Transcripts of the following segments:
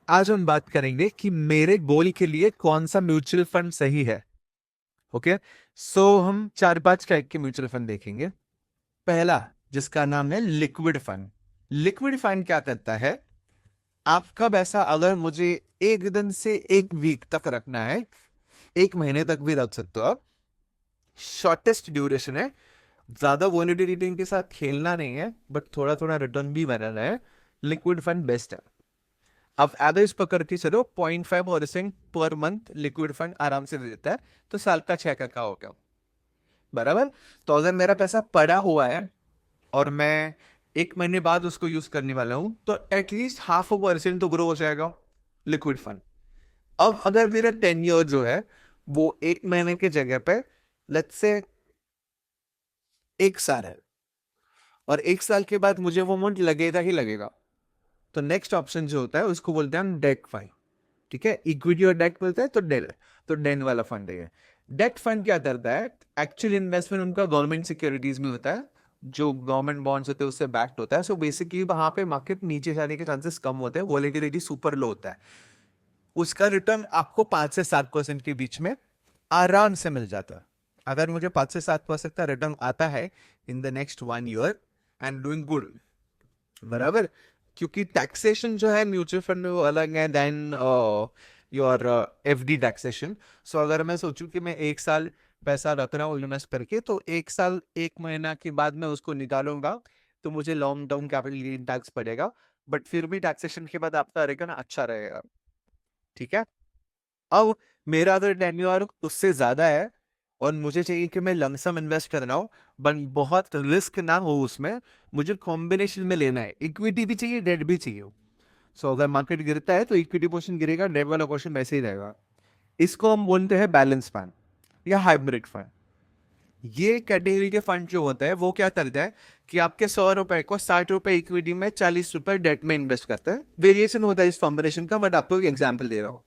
आज हम बात करेंगे कि मेरे गोल के लिए कौन सा म्यूचुअल फंड सही है। ओके, सो हम चार पांच टाइप के म्यूचुअल फंड देखेंगे। पहला, जिसका नाम है लिक्विड फंड। लिक्विड फंड क्या करता है, आपका पैसा अगर मुझे एक दिन से एक वीक तक रखना है, एक महीने तक भी रख सकते हो आप। शॉर्टेस्ट ड्यूरेशन है, ज्यादा वोलेटिलिटी के साथ खेलना नहीं है, बट थोड़ा थोड़ा रिटर्न भी बनाना है। लिक्विड फंड बेस्ट है। अब एवरेज पकड़ के चलो 0.5% पर मंथ लिक्विड फंड आराम से दे देता है, तो साल का 6 का हो गया बराबर। तो अगर मेरा पैसा पड़ा हुआ है और मैं एक महीने बाद उसको यूज करने वाला हूं, तो एटलीस्ट 0.5% तो ग्रो हो जाएगा लिक्विड फंड। अब अगर मेरा 10 ईयर जो है वो एक महीने की जगह पे लेट्स से एक साल है, और एक साल के बाद मुझे वो अमाउंट लगेगा ही लगेगा, तो नेक्स्ट ऑप्शन जो होता है उसको बोलते हैं हम डेट फंड। ठीक है, इक्विटी और डेट बोलते हैं, तो डेन वाला फंड है। डेट फंड क्या करता है, एक्चुअल इन्वेस्टमेंट उनका गवर्नमेंट सिक्योरिटीज में होता है, जो गवर्नमेंट बॉन्ड्स होते हैं उससे बैक्ड होता है। सो बेसिकली वहां पे मार्केट नीचे जाने के चांसेस कम होते हैं, वोलेटिलिटी सुपर लो होता है। उसका रिटर्न आपको 5 से 7% के बीच में आराम से मिल जाता है। अगर मुझे 5 से 7% का रिटर्न आता है in the next 1 year and doing good, बराबर। क्योंकि टैक्सेशन जो है म्यूचुअल फंड में वो अलग है देन योर एफडी टैक्सेशन। सो अगर मैं सोचूं कि मैं एक साल पैसा रख रहा हूँ इन्वेस्ट करके, तो एक साल एक महीना के बाद मैं उसको निकालूंगा, तो मुझे long term capital gain tax पड़ेगा, बट फिर भी टैक्सेशन के बाद आपका रिटर्न अच्छा रहेगा। ठीक है, अब मेरा अगर टेन्योर उससे ज्यादा है और मुझे चाहिए कि मैं लमसम इन्वेस्ट कर रहा हूँ, बट बहुत रिस्क ना हो उसमें, मुझे कॉम्बिनेशन में लेना है, इक्विटी भी चाहिए डेट भी चाहिए। सो अगर मार्केट गिरता है तो इक्विटी पोर्शन गिरेगा, डेट वाला पोर्शन वैसे ही रहेगा। इसको हम बोलते हैं बैलेंस फंड या हाइब्रिड फंड। ये कैटेगरी के फंड जो होता है वो क्या करता है कि आपके 100 रुपए को 60 रुपए इक्विटी में, 40 रुपए डेट में इन्वेस्ट करता है। वेरिएशन होता है इस कॉम्बिनेशन का, बट आपको एक एग्जाम्पल दे रहा हूँ।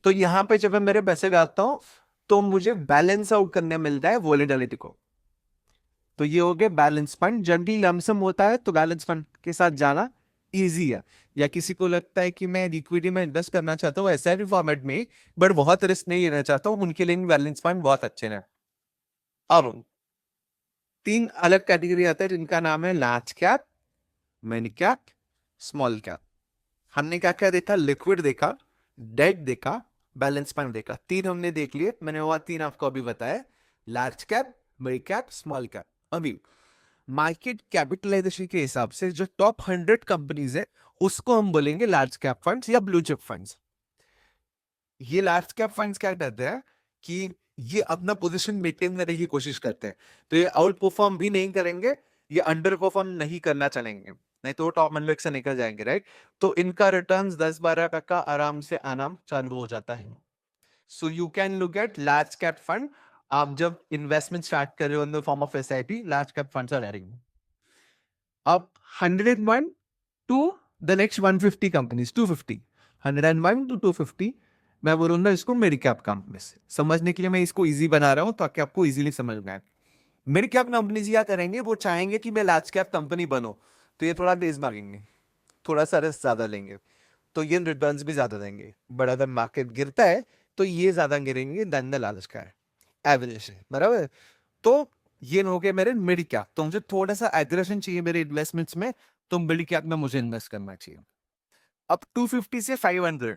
तो यहाँ पे जब मैं मेरे पैसे डालता हूँ तो मुझे बैलेंस आउट करने मिलता है वॉलेटिलिटी को। तो ये हो गया बैलेंस फंड। जनरली लमसम होता है तो बैलेंस फंड के साथ जाना इजी है। या किसी को लगता है कि मैं इक्विटी में इन्वेस्ट करना चाहता हूँ एसआईपी फॉर्मेट में, बट बहुत रिस्क नहीं लेना चाहता हूँ, उनके लिए बैलेंस फंड बहुत अच्छे हैं। अब तीन अलग कैटेगरी आते हैं जिनका नाम है large cap, mid cap, small cap. हमने क्या क्या देखा, लिक्विड देखा, डेट देखा, बैलेंस फंड देखा। तीन हमने देख लिए, मैंने वो तीन आपको अभी बताया, large cap, mid cap, small cap. अभी मार्केट कैपिटलाइजेशन के हिसाब से जो टॉप 100 कंपनीज है उसको हम बोलेंगे लार्ज कैप फंड्स या ब्लू चिप फंड्स। ये लार्ज कैप फंड्स क्या करते हैं कि ये अपना पोजीशन मेंटेन करने की कोशिश करते हैं, तो ये आउट परफॉर्म भी नहीं करेंगे, ये अंडर परफॉर्म नहीं करना चलेंगे, नहीं तो टॉप 100 से निकल जाएंगे, राइट। तो इनका रिटर्न्स 10-12% आराम से आना चालू हो जाता है। So you can look at large cap fund. आप जब इन्वेस्टमेंट स्टार्ट कर रहे हो in the form of SIP, large cap funds are ready. अब 101 to the next 150 companies, 250, 101 to 250, मैं बोलूंगा इसको मेरी कैप कंपनी से। समझने के लिए मैं इसको इजी बना रहा हूं ताकि आपको इजीली समझ में आए। मेरी कैप कंपनीज क्या करेंगे, वो चाहेंगे कि मैं लार्ज कैप कंपनी बनूं, तो ये थोड़ा तेज मांगेंगे, थोड़ा सा रिस्क ज्यादा लेंगे, तो ये रिटर्न्स भी ज्यादा देंगे। बट अगर मार्केट गिरता है तो ये ज्यादा गिरेंगे than the large cap average है, बराबर। तो ये हो गए मेरे मिड कैप। तो मुझे थोड़ा सा एग्रेशन चाहिए मेरे इन्वेस्टमेंट्स में, तो मिड कैप में मुझे इन्वेस्ट करना चाहिए। अब 250 से 500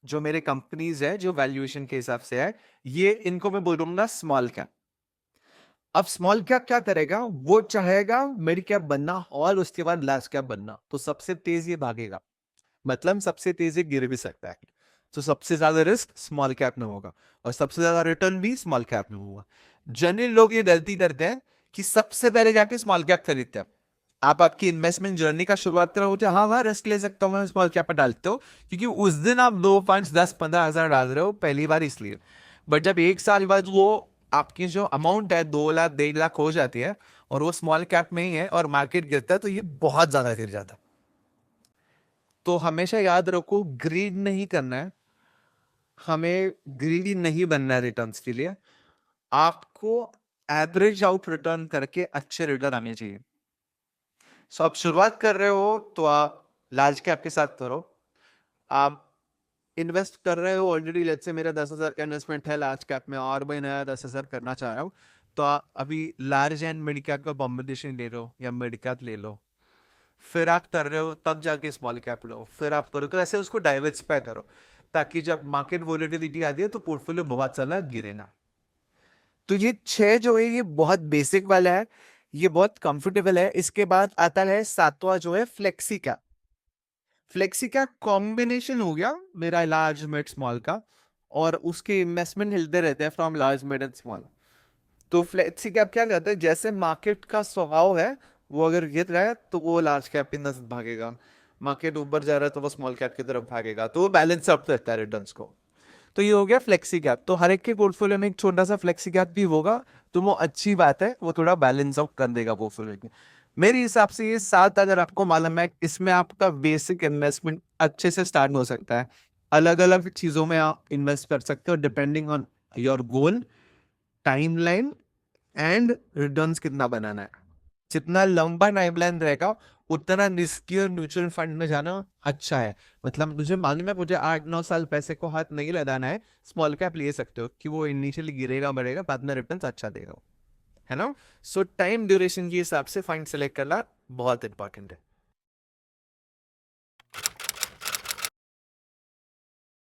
जो मेरे कंपनीज है जो वैल्यूएशन के हिसाब से है, ये इनको मैं बोल दूंगा स्मॉल कैप। अब स्मॉल कैप क्या करेगा, वो चाहेगा मिड कैप बनना और उसके बाद लार्ज कैप बनना, तो सबसे तेज ये भागेगा, मतलब सबसे तेज ये गिर भी सकता है। तो सबसे ज्यादा रिस्क स्मॉल कैप में होगा और सबसे ज्यादा रिटर्न भी स्मॉल कैप में होगा। जनरली लोग ये गलती करते हैं कि सबसे पहले जाके स्मॉल कैप खरीदते हैं। आप आपकी इन्वेस्टमेंट जर्नी का शुरुआत करो होते हाँ रिस्क ले सकता हूँ मैं, स्मॉल कैप पर डालते हो क्योंकि उस दिन आप 2 5 10 15 हजार डाल रहे हो पहली बार इसलिए। बट जब एक साल बाद वो आपकी जो अमाउंट है 2 लाख 1.5 लाख हो जाती है और वो स्मॉल कैप में ही है और मार्केट गिरता है, तो ये बहुत ज्यादा गिर जाता है। तो हमेशा याद रखो, ग्रीड नहीं करना है, हमें ग्रीडी नहीं बनना है रिटर्न्स के लिए। आपको एवरेज आउट रिटर्न करके अच्छे रिटर्न आने चाहिए। सो आप शुरुआत कर रहे हो तो आप लार्ज कैप के साथ करो। आप इन्वेस्ट कर रहे हो ऑलरेडी, लेट्स से मेरा 10,000 का इन्वेस्टमेंट है लार्ज कैप में और मैं नया 10,000 करना चाह रहा हूँ, तो अभी लार्ज एंड मिड कैप का कॉम्बिनेशन ले लो या मिड कैप ले लो, फिर आप कर रहे हो तब जाके स्मॉल कैप लो, फिर आप करो, तो ऐसे उसको डाइवर्सिफाई करो, ताकि जब मार्केट वोलेटिलिटी आती है तो पोर्टफोलियो बहुत सारा गिरे ना। तो ये 6 जो है ये बहुत बेसिक वाला है, ये बहुत कंफर्टेबल है। इसके बाद आता है 7वां जो है flexi cap. Flexi cap combination हो गया मेरा लार्ज मिड स्मॉल का, और उसके इन्वेस्टमेंट हिलते रहते हैं from large mid and small. तो फ्लेक्सी कैप क्या करता है, जैसे मार्केट का स्वभाव है, वो अगर गिर रहा है तो वो लार्ज कैप की तरफ भागेगा, मार्केट ऊपर जा रहा है तो वो स्मॉल कैप की तरफ भागेगा, तो वो बैलेंस अप करता है रिटर्न्स को। तो ये हो गया फ्लेक्सी कैप। तो हर एक के पोर्टफोलियो में एक छोटा सा फ्लेक्सी कैप भी होगा, तो वो अच्छी बात है, वो थोड़ा बैलेंस आउट कर देगा पोर्टफोलियो के। मेरे हिसाब से ये 7 अगर आपको मालूम है, इसमें आपका बेसिक इन्वेस्टमेंट अच्छे से स्टार्ट हो सकता है। अलग अलग चीजों में आप इन्वेस्ट कर सकते हो depending on your goal, timeline and returns कितना बनाना है। जितना लंबा टाइमलाइन रहेगा उतना रिस्कियर म्यूचुअल फंड में जाना अच्छा है। मतलब मुझे मालूम है मुझे 8-9 साल पैसे को हाथ नहीं लगाना है, स्मॉल कैप ले सकते हो कि वो इनिशियली गिरेगा बढ़ेगा, बाद में रिटर्न अच्छा देगा, है ना। सो टाइम ड्यूरेशन के हिसाब से फंड सेलेक्ट करना बहुत इंपॉर्टेंट है।